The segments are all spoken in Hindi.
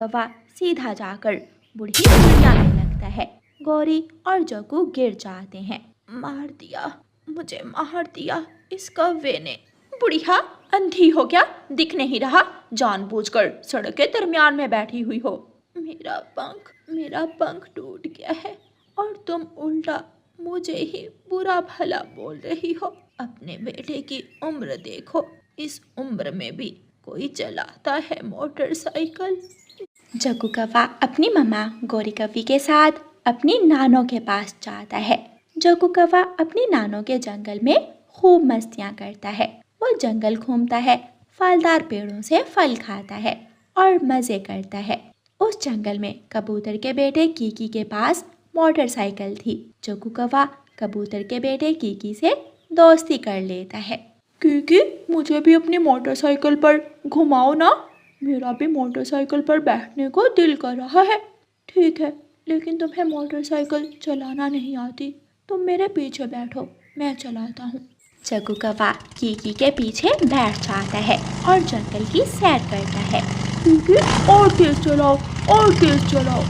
कौवा सीधा जाकर बूढ़ी चिड़िया में लगता है। गौरी और जग्गू गिर जाते हैं। मार दिया, मुझे मार दिया इस कौवे ने। बुढ़िया अंधी हो क्या, दिख नहीं रहा, जानबूझकर सड़क के दरमियान में बैठी हुई हो। मेरा पंख टूट गया है और तुम उल्टा मुझे ही बुरा भला बोल रही हो। अपने बेटे की उम्र देखो, इस उम्र में भी कोई चलाता है मोटरसाइकिल। जग्गू कौवा अपनी मम्मा गौरी कौवी के साथ अपनी नानों के पास जाता है। जग्गू कौवा अपनी नानों के जंगल में खूब मस्तियाँ करता है। वो जंगल घूमता है, फलदार पेड़ों से फल खाता है और मज़े करता है। उस जंगल में कबूतर के बेटे कीकी के पास मोटरसाइकिल थी। जग्गू कौवा कबूतर के बेटे कीकी से दोस्ती कर लेता है। कीकी, मुझे भी अपनी मोटरसाइकिल पर घुमाओ ना, मेरा भी मोटरसाइकिल पर बैठने को दिल कर रहा है। ठीक है, लेकिन तुम्हें मोटरसाइकिल चलाना नहीं आती, तुम मेरे पीछे बैठो, मैं चलाता हूँ। जग्गू कौवा कीकी के पीछे बैठ जाता है और जंगल की सैर करता है। कीकी, और तेज चलाओ, और तेज चलाओ।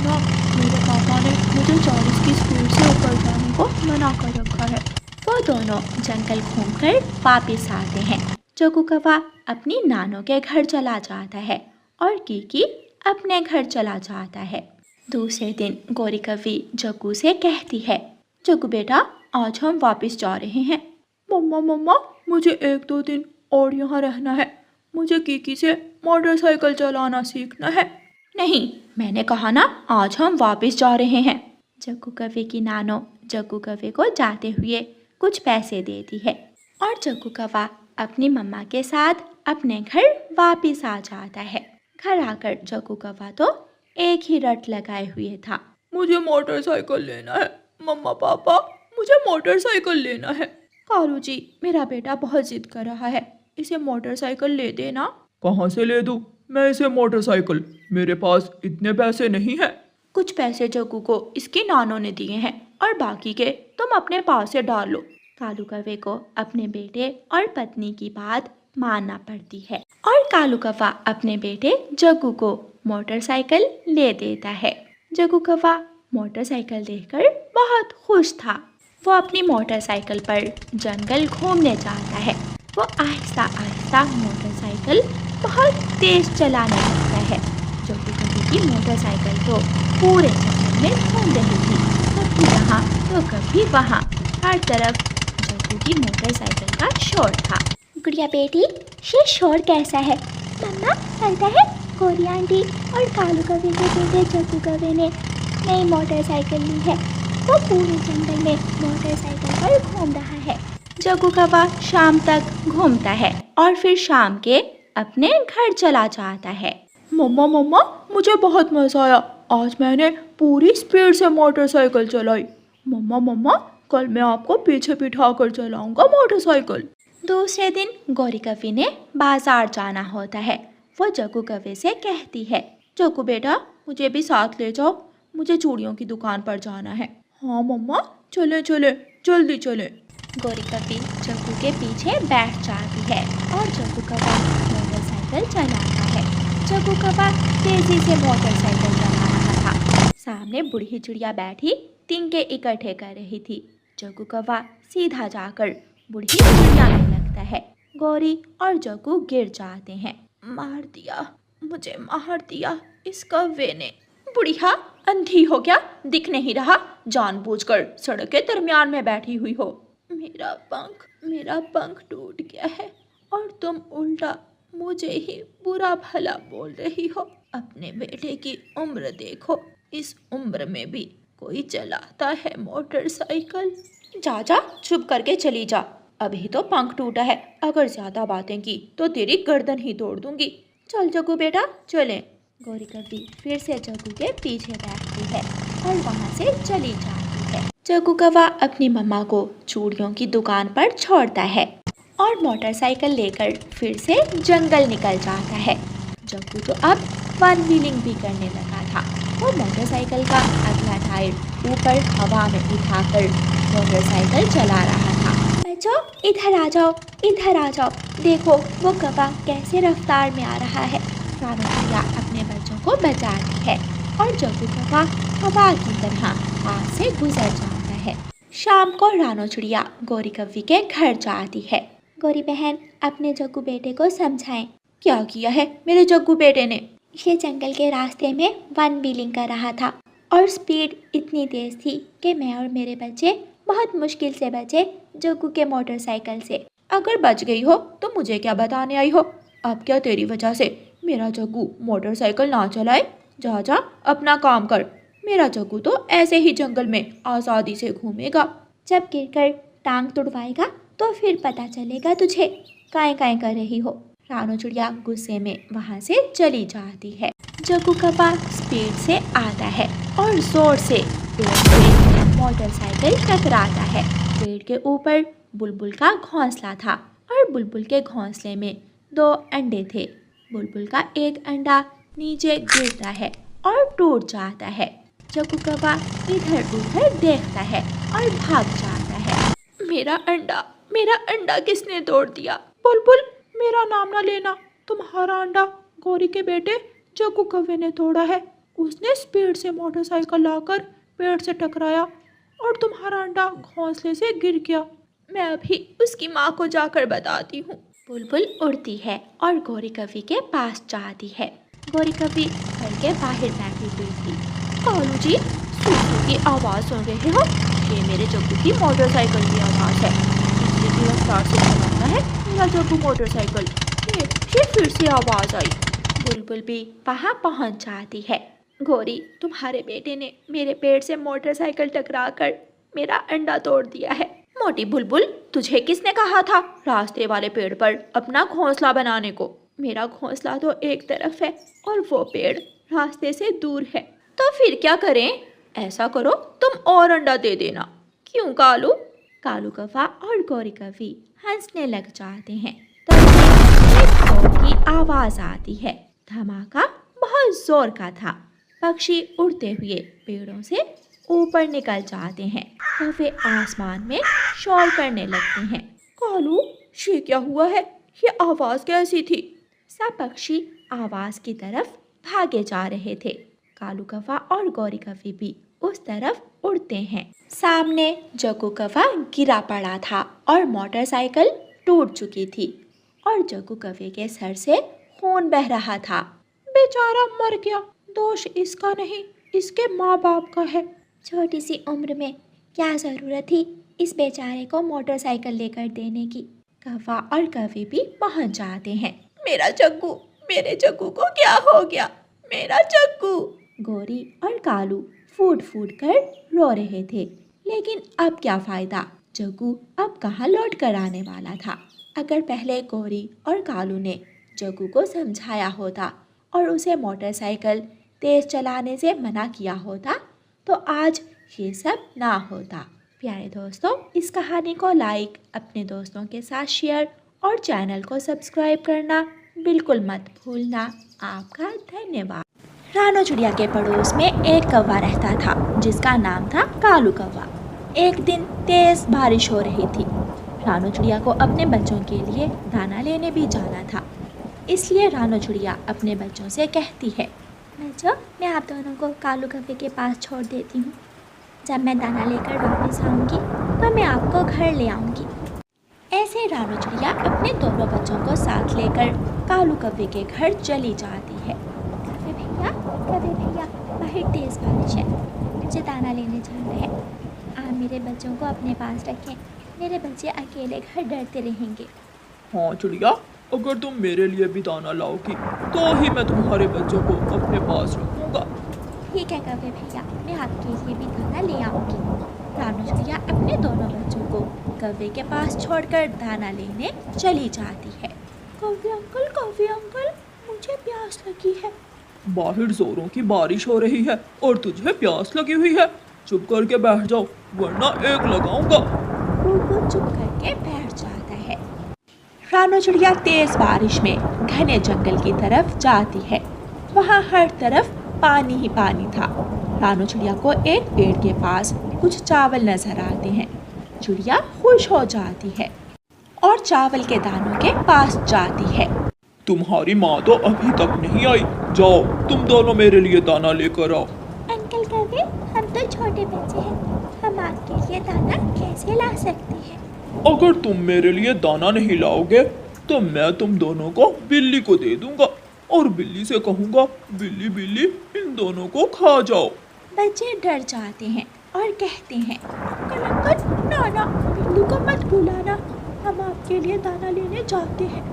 ना, मेरे पापा ने मुझे 40 की स्पीड से ऊपर जाने को मना कर रखा है। वो दोनों जंगल घूमकर वापस आते हैं। जग्गू कौवा अपनी नानों के घर चला जाता है और कीकी अपने घर चला जाता है। दूसरे दिन गौरी कौवी जग्गू से कहती है, जग्गू बेटा, आज हम वापस जा रहे हैं। मम्मा, मुझे 1-2 दिन और यहाँ रहना है, मुझे कीकी से मोटरसाइकिल चलाना सीखना है। नहीं, मैंने कहा ना, आज हम वापस जा रहे हैं। जग्गू कौवे की नानो जग्गू कौवे को जाते हुए कुछ पैसे देती है और जग्गू कौवा अपनी मम्मा के साथ अपने घर वापस आ जाता है। घर आकर जग्गू कौवा तो एक ही रट लगाए हुए था, मुझे मोटरसाइकिल लेना है। मम्मा पापा, मुझे मोटरसाइकिल लेना है। कालू जी, मेरा बेटा बहुत जिद कर रहा है, इसे मोटरसाइकिल ले देना। कहाँ से ले दूँ मैं इसे मोटरसाइकिल, मेरे पास इतने पैसे नहीं है। कुछ पैसे जग्गू को इसकी नानों ने दिए हैं और बाकी के तुम अपने पास से डाल लो। कालू कौवे को अपने बेटे और पत्नी की बात मानना पड़ती है और कालू कौवा अपने बेटे जग्गू को मोटरसाइकिल ले देता है। जग्गू कौवा मोटरसाइकिल देखकर बहुत खुश था। वो अपनी मोटरसाइकिल पर जंगल घूमने जाता है। वो आहिस्ता आहिस्ता मोटरसाइकिल बहुत तेज चलाने लगता है। जग्गू कौवे की मोटरसाइकिल तो पूरे जंगल में घूम रही थी, कभी यहाँ तो कभी वहाँ, हर तरफ जग्गू की मोटरसाइकिल का शोर था। गुड़िया बेटी, ये शोर कैसा है? मम्मा, लगता है गौरी आंटी और कालू कौवे के बेटे जग्गू कौवे ने नई मोटरसाइकिल ली है। वो पूरे जंगल में मोटरसाइकिल पर घूम रहा है। जग्गू कौवा शाम तक घूमता है और फिर शाम के अपने घर चला जाता है। मम्मा, मुझे बहुत मज़ा आया, आज मैंने पूरी स्पीड से मोटरसाइकिल चलाई। मम्मा, कल मैं आपको पीछे बिठा कर चलाऊंगा मोटरसाइकिल। दूसरे दिन गौरी कौवी ने बाजार जाना होता है। वो जग्गू कौवे से कहती है, जग्गू बेटा, मुझे भी साथ ले जाओ, मुझे चूड़ियों की दुकान पर जाना है। हाँ मम्मा, चले जल्दी चले। गौरी कौवी जग्गू के पीछे बैठ जाती है और जग्गू कौवा मोटरसाइकिल चलाता है। जग्गू कौवा तेजी से मोटरसाइकिल चला रहा था। सामने बूढ़ी चिड़िया बैठी तिनके इकट्ठे कर रही थी। जग्गू कौवा सीधा जाकर बूढ़ी चिड़िया में लगता है। गौरी और जग्गू गिर जाते हैं। मार दिया, मुझे मार दिया इस कौवे ने। बुढ़िया अंधी हो क्या, दिख नहीं रहा, जानबूझकर सड़क के दरमियान में बैठी हुई हो। मेरा पंख टूट गया है और तुम उल्टा मुझे ही बुरा भला बोल रही हो। अपने बेटे की उम्र देखो, इस उम्र में भी कोई चलाता है मोटरसाइकिल। जा चुप करके चली जा, अभी तो पंख टूटा है, अगर ज्यादा बातें की तो तेरी गर्दन ही तोड़ दूंगी। चल जग्गू बेटा, चलें। गौरी कौवी फिर से जग्गू के पीछे बैठती है और वहाँ से चली जाती है। जग्गू कौवा अपनी मम्मा को चूड़ियों की दुकान पर छोड़ता है और मोटरसाइकिल लेकर फिर से जंगल निकल जाता है। जग्गू तो अब 1 व्हीलिंग भी करने लगा था। वो मोटरसाइकिल का अगला टायर ऊपर हवा में उठाकर मोटरसाइकिल चला रहा था। बच्चों, इधर आ जाओ, देखो वो कौवा कैसे रफ्तार में आ रहा है। रानू चिड़िया अपने बच्चों को बचाती है और जग्गू कौवा हवा की तरह पास से गुजर जाता है। शाम को रानो चिड़िया गौरी कव्वी के घर जाती है। गौरी बहन, अपने जग्गू बेटे को समझाएं। क्या किया है मेरे जग्गू बेटे ने? ये जंगल के रास्ते में वन व्हीलिंग कर रहा था और स्पीड इतनी तेज थी कि मैं और मेरे बच्चे बहुत मुश्किल से बचे जग्गू के मोटरसाइकिल से। अगर बच गई हो तो मुझे क्या बताने आई हो? अब क्या तेरी वजह से मेरा जग्गू मोटरसाइकिल ना चलाए? जा जा अपना काम कर। मेरा जग्गू तो ऐसे ही जंगल में आज़ादी से घूमेगा। जब गिरकर टांग तुड़वाएगा तो फिर पता चलेगा तुझे। काएं काएं कर रही हो? रानो चिड़िया गुस्से में वहाँ से चली जाती है। जग्गू कौवा स्पीड से आता है और जोर से पेड़ से मोटरसाइकिल टकराता है। पेड़ के ऊपर बुलबुल का घोंसला था और बुलबुल के घोंसले में 2 अंडे थे। बुलबुल का एक अंडा नीचे गिरता है और टूट जाता है। जग्गू कौवा इधर उधर देखता है और भाग जाता है। मेरा अंडा किसने तोड़ दिया? बुलबुल, मेरा नाम ना लेना। तुम्हारा अंडा गौरी के बेटे जग्गू कौवे ने तोड़ा है। उसने स्पीड से मोटरसाइकिल लाकर पेड़ से टकराया और तुम्हारा अंडा घोंसले से गिर गया। मैं अभी उसकी माँ को जाकर बताती हूँ। बुलबुल उड़ती है और गौरी कव्वी के पास जाती है। गौरी कव्वी घर के बाहर बैठी हुई थी। कालू जी, सूसू की आवाज़ सुन रहे हो? ये मेरे जग्गू की मोटरसाइकिल की आवाज़ है। बिजली की रफ्तार से चलाता है मेरा जग्गू मोटरसाइकिल। ये फिर से आवाज़ आई। बुलबुल भी वहाँ पहुँच जाती है। गौरी, तुम्हारे बेटे ने मेरे पेड़ से मोटरसाइकिल टकराकर मेरा अंडा तोड़ दिया है। मोटी बुलबुल, तुझे किसने कहा था रास्ते वाले पेड़ पर अपना घोंसला बनाने को? मेरा घोंसला तो एक तरफ है और वो पेड़ रास्ते से दूर है। तो फिर क्या करें? ऐसा करो, तुम और अंडा दे देना। क्यों कालू? कालू कौवा और गौरी कव्वी हंसने लग जाते हैं। तभी एक शोर की आवाज़ आती है। धमाका बहुत जोर का था। पक्षी उड़ते हुए पेड़ों से ऊपर निकल जाते हैं। कौवे आसमान में शोर करने लगते हैं। कालू, ये क्या हुआ है? ये आवाज़ कैसी थी? सब पक्षी आवाज़ की तरफ भागे जा रहे थे। कालू कौवा और गौरी कव्वी भी उस तरफ उड़ते हैं। सामने जग्गू कौवा गिरा पड़ा था और मोटरसाइकिल टूट चुकी थी और जग्गू कौवे के सर से खून बह रहा था। बेचारा मर गया। दोष इसका नहीं, इसके माँ बाप का है। छोटी सी उम्र में क्या ज़रूरत थी इस बेचारे को मोटरसाइकिल लेकर देने की। कौवा और कव्वी भी पहुंच जाते हैं। मेरा जग्गू, मेरे जग्गू को क्या हो गया? मेरा जग्गू। गौरी और कालू फूट फूट कर रो रहे थे। लेकिन अब क्या फ़ायदा? जग्गू अब कहाँ लौट कर आने वाला था। अगर पहले गौरी और कालू ने जग्गू को समझाया होता और उसे मोटरसाइकिल तेज़ चलाने से मना किया होता तो आज ये सब ना होता। प्यारे दोस्तों, इस कहानी को लाइक, अपने दोस्तों के साथ शेयर और चैनल को सब्सक्राइब करना बिल्कुल मत भूलना। आपका धन्यवाद। रानो चिड़िया के पड़ोस में एक कौवा रहता था जिसका नाम था कालू कौवा। एक दिन तेज़ बारिश हो रही थी। रानो चिड़िया को अपने बच्चों के लिए दाना लेने भी जाना था। इसलिए रानो चिड़िया अपने बच्चों से कहती है, बच्चों, मैं आप दोनों को कालू कौवे के पास छोड़ देती हूँ। जब मैं दाना लेकर वापस आऊँगी तो मैं आपको घर ले आऊँगी। ऐसे रानो चिड़िया अपने दोनों बच्चों को साथ लेकर कालू कौवे के घर चली जाती है। कौवे भैया, बाहर तेज़ बारिश है, मुझे दाना लेने जाना है। आप मेरे बच्चों को अपने पास रखें, मेरे बच्चे अकेले घर डरते रहेंगे। हाँ चिड़िया, अगर तुम मेरे लिए भी दाना लाओगी तो ही मैं तुम्हारे बच्चों को अपने पास रखूँगा। ठीक है कौवे भैया, मैं आपके लिए भी दाना ले आऊँगी। रानो चिड़िया अपने दोनों बच्चों को कौवे के पास छोड़कर दाना लेने चली जाती है। कौवे अंकल, मुझे प्यास लगी है। बाहर जोरों की बारिश हो रही है और तुझे प्यास लगी हुई है। चुप करके बैठ जाओ वरना एक लगाऊंगा। वो चुप करके बैठ जाता है। रानो चिड़िया तेज बारिश में घने जंगल की तरफ जाती है। वहाँ हर तरफ पानी ही पानी था। रानो चिड़िया को एक पेड़ के पास कुछ चावल नजर आते हैं। चिड़िया खुश हो जाती है और चावल के दानों के पास जाती है। तुम्हारी माँ तो अभी तक नहीं आई, जाओ तुम दोनों मेरे लिए दाना लेकर आओ। अंकल कौवे, हम तो छोटे बच्चे हैं, हम आपके लिए दाना कैसे ला सकते हैं? अगर तुम मेरे लिए दाना नहीं लाओगे तो मैं तुम दोनों को बिल्ली को दे दूंगा और बिल्ली से कहूंगा बिल्ली बिल्ली इन दोनों को खा जाओ। बच्चे डर जाते हैं और कहते हैं, अंकल ना ना, बिल्ली को मत बुलाना, हम आपके लिए दाना लेने जाते हैं।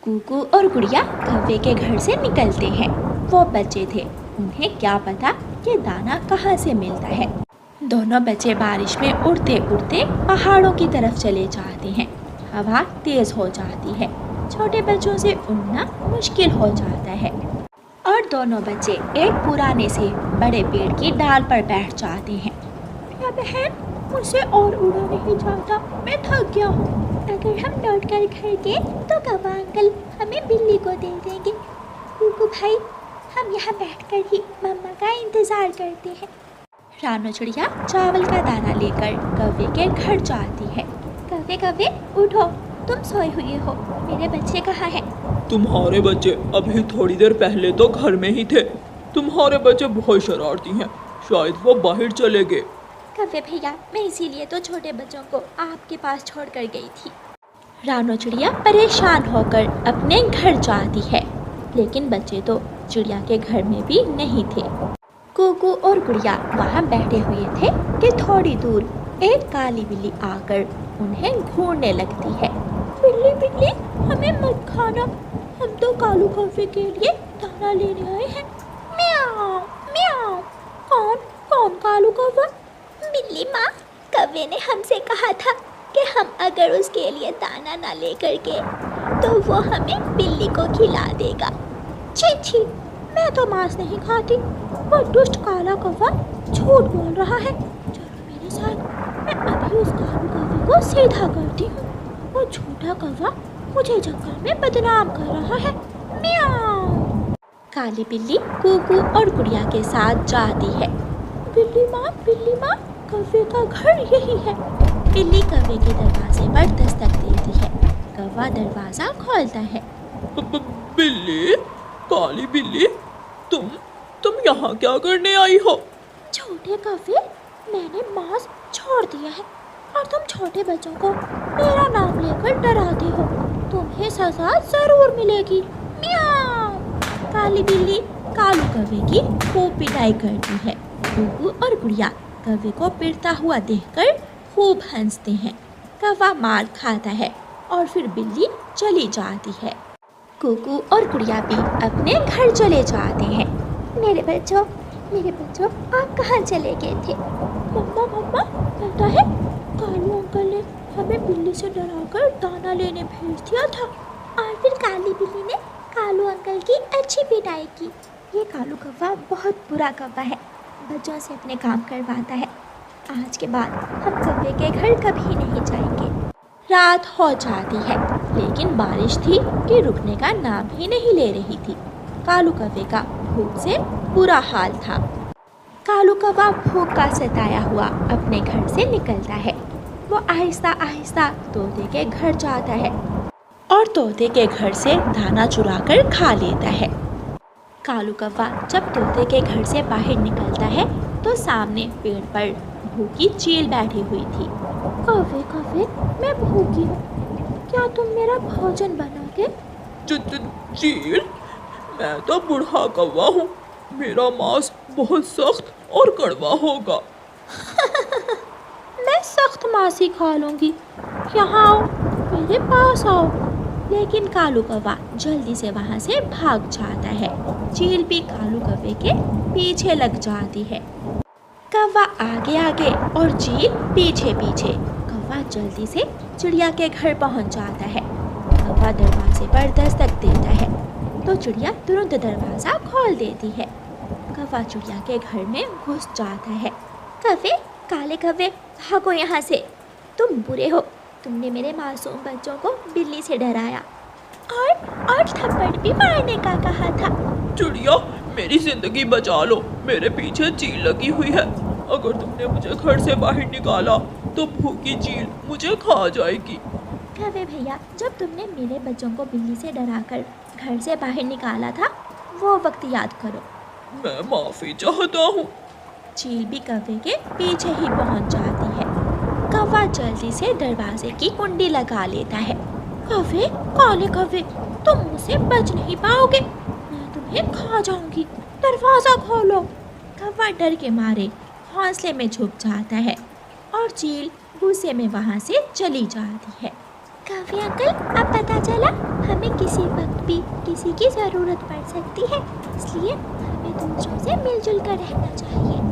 कुकू और गुड़िया कौवे के घर से निकलते हैं। वो बच्चे थे, उन्हें क्या पता कि दाना कहाँ से मिलता है। दोनों बच्चे बारिश में उड़ते उड़ते पहाड़ों की तरफ चले जाते हैं। हवा तेज हो जाती है, छोटे बच्चों से उड़ना मुश्किल हो जाता है और दोनों बच्चे एक पुराने से बड़े पेड़ की डाल पर बैठ जाते हैं। प्रिया बहन, मुझसे और उड़ा नहीं जाता, मैं थक गया हूँ। अगर हम लौट कर घर गए तो कौवा अंकल हमें बिल्ली को दे देंगे। कुकू भाई, हम यहाँ बैठकर ही मम्मा का इंतजार करते हैं। रानो चिड़िया चावल का दाना लेकर कौवे के घर जाती है। कौवे कौवे उठो, तुम सोए हुए हो, मेरे बच्चे कहाँ हैं? तुम्हारे बच्चे अभी थोड़ी देर पहले तो घर में ही थे। तुम्हारे बच्चे बहुत शरारती हैं, शायद वो बाहर चले गए। कौवे भैया, मैं इसीलिए तो छोटे बच्चों को आपके पास छोड़ कर गई थी। रानो चिड़िया परेशान होकर अपने घर जाती है, लेकिन बच्चे तो चिड़िया के घर में भी नहीं थे। कुकू और गुड़िया वहाँ बैठे हुए थे कि थोड़ी दूर एक काली बिल्ली आकर उन्हें घूरने लगती है। बिल्ली बिल्ली, हमें मत खाना, हम तो कालू कौवे के लिए दाना लेने आए हैं। म्याऊं म्याऊं। कौन कौन कालू कौवा? बिल्ली माँ, कौवे ने हमसे कहा था कि हम अगर उसके लिए दाना ना लेकर के तो वो हमें बिल्ली को खिला देगा। छी छी, मैं तो मांस नहीं खाती। वो दुष्ट काला कौवा झूठ बोल रहा है। चलो मेरे साथ, मैं अभी उस कालू कौवे को सीधा करती हूँ। वो झूठा कौवा मुझे जंगल में बदनाम कर रहा है। म्याऊं। काली बिल्ली कुकू और गुड़िया के साथ जाती है। बिल्ली माँ, कौवे का घर यही है। बिल्ली कौवे के दरवाजे पर दस्तक देती है। कौवा दरवाज़ा खोलता है। बिल्ली, काली बिल्ली, तुम यहाँ क्या करने आई हो? छोटे कौवे, मैंने मांस छोड़ दिया है और तुम छोटे बच्चों को मेरा नाम लेकर डराते हो, तुम्हें सजा जरूर मिलेगी। म्याऊं। काली बिल्ली कालू कौवे की खूब पिटाई करती है। कुकू और गुड़िया कौवे को पिटता हुआ देखकर खूब हंसते हैं। कौवा मार खाता है और फिर बिल्ली चली जाती है। कुकू और गुड़िया भी अपने घर चले जाते हैं। मेरे बच्चों, आप कहाँ चले गए थे? मम्मा, पता है, कालू अंकल ने हमें बिल्ली से डराकर दाना लेने भेज दिया था। और फिर काली बिल्ली ने कालू अंकल की अच्छी पिटाई की। ये कालू कौवा बहुत बुरा कौवा है, बच्चों से अपने काम करवाता है। आज के बाद हम कौवे के घर कभी नहीं जाएंगे। रात हो जाती है, लेकिन बारिश थी कि रुकने का नाम ही नहीं ले रही थी। कालू कौवे का भूख से बुरा हाल था। कालू कौवा भूख का सताया हुआ अपने घर से निकलता है। वो आहिस्ता आहिस्ता तोते के घर जाता है और तोते के घर से दाना चुरा कर खा लेता है। कालू कौवा जब तोते के घर से बाहर निकलता है तो सामने पेड़ पर भूखी चील बैठी हुई थी। कौवे, मैं भूखी हूँ, क्या तुम मेरा भोजन बनाओगे? चील, मैं तो बूढ़ा कौवा हूँ, मेरा मांस बहुत सख्त और कड़वा होगा। मैं सख्त मांस ही खा लूँगी। यहाँ आओ, मेरे पास आओ। लेकिन कालू कौवा जल्दी से वहाँ से भाग जाता है। चील भी कालू कौवे के पीछे लग जाती है। कौवा आगे आगे और चील पीछे पीछे। कौवा जल्दी से चिड़िया के घर पहुँच जाता है। कौवा दरवाजे पर दस्तक देता है तो चिड़िया तुरंत दरवाज़ा खोल देती है। कौवा चिड़िया के घर में घुस जाता है। कौवे, काले कौवे, भागो यहाँ से, तुम बुरे हो, तुमने मेरे मासूम बच्चों को बिल्ली से डराया और थप्पड़ भी मारने का कहा था। चिड़िया, मेरी जिंदगी बचा लो, मेरे पीछे चील लगी हुई है। अगर तुमने मुझे घर से बाहर निकाला तो भूखी चील मुझे खा जाएगी। कौवे भैया, जब तुमने मेरे बच्चों को बिल्ली से डराकर घर से बाहर निकाला था, वो वक्त याद करो। मैं माफी चाहता हूँ। चील भी कौवे के पीछे ही पहुंच जाती है। कौवा जल्दी से दरवाजे की कुंडी लगा लेता है। कौवे, काले कौवे, तुम मुझसे बच नहीं पाओगे, मैं तुम्हें खा जाऊंगी, दरवाजा खोलो। कौवा डर के मारे घोंसले में छुप जाता है और चील गुस्से में वहां से चली जाती है। कौवे अंकल, अब पता चला हमें किसी वक्त भी किसी की ज़रूरत पड़ सकती है, इसलिए हमें दूसरों से मिलजुल कर रहना चाहिए।